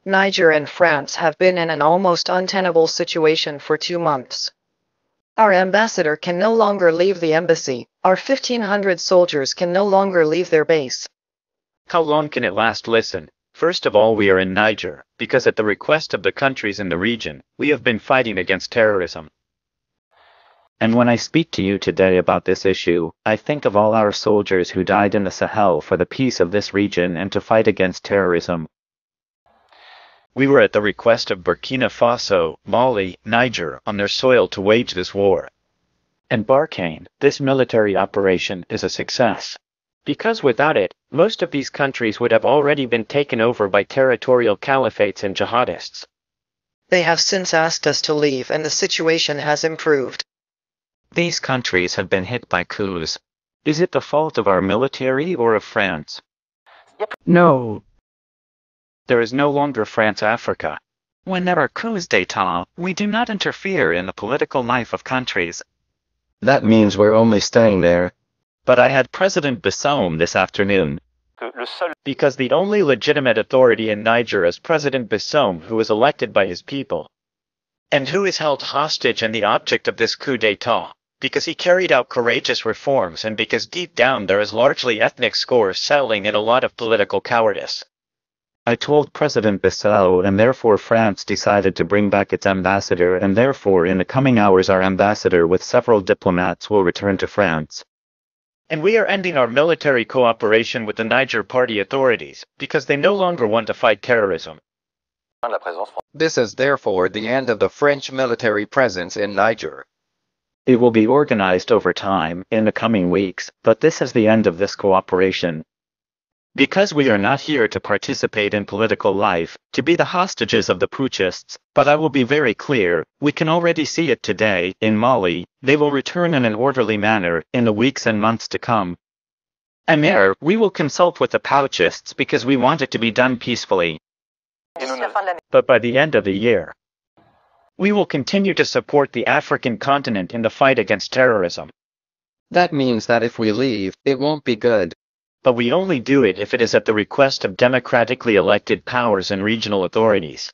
Niger and France have been in an almost untenable situation for 2 months. Our ambassador can no longer leave the embassy. Our 1,500 soldiers can no longer leave their base. How long can it last? Listen, first of all, we are in Niger, because at the request of the countries in the region, we have been fighting against terrorism. And when I speak to you today about this issue, I think of all our soldiers who died in the Sahel for the peace of this region and to fight against terrorism. We were at the request of Burkina Faso, Mali, Niger, on their soil to wage this war. And Barkhane, this military operation, is a success. Because without it, most of these countries would have already been taken over by territorial caliphates and jihadists. They have since asked us to leave and the situation has improved. These countries have been hit by coups. Is it the fault of our military or of France? No. There is no longer France Africa. When there are coups d'état, we do not interfere in the political life of countries. That means we're only staying there. But I had President Bazoum this afternoon. Because the only legitimate authority in Niger is President Bazoum, who is elected by his people. And who is held hostage and the object of this coup d'état. Because he carried out courageous reforms and because deep down there is largely ethnic scores settling in a lot of political cowardice. I told President Bazoum, and therefore France decided to bring back its ambassador, and therefore in the coming hours our ambassador with several diplomats will return to France. And we are ending our military cooperation with the Niger Party authorities, because they no longer want to fight terrorism. This is therefore the end of the French military presence in Niger. It will be organized over time, in the coming weeks, but this is the end of this cooperation. Because we are not here to participate in political life, to be the hostages of the putschists, but I will be very clear, we can already see it today, in Mali, they will return in an orderly manner, in the weeks and months to come. And there, we will consult with the putschists because we want it to be done peacefully. But by the end of the year, we will continue to support the African continent in the fight against terrorism. That means that if we leave, it won't be good. But we only do it if it is at the request of democratically elected powers and regional authorities.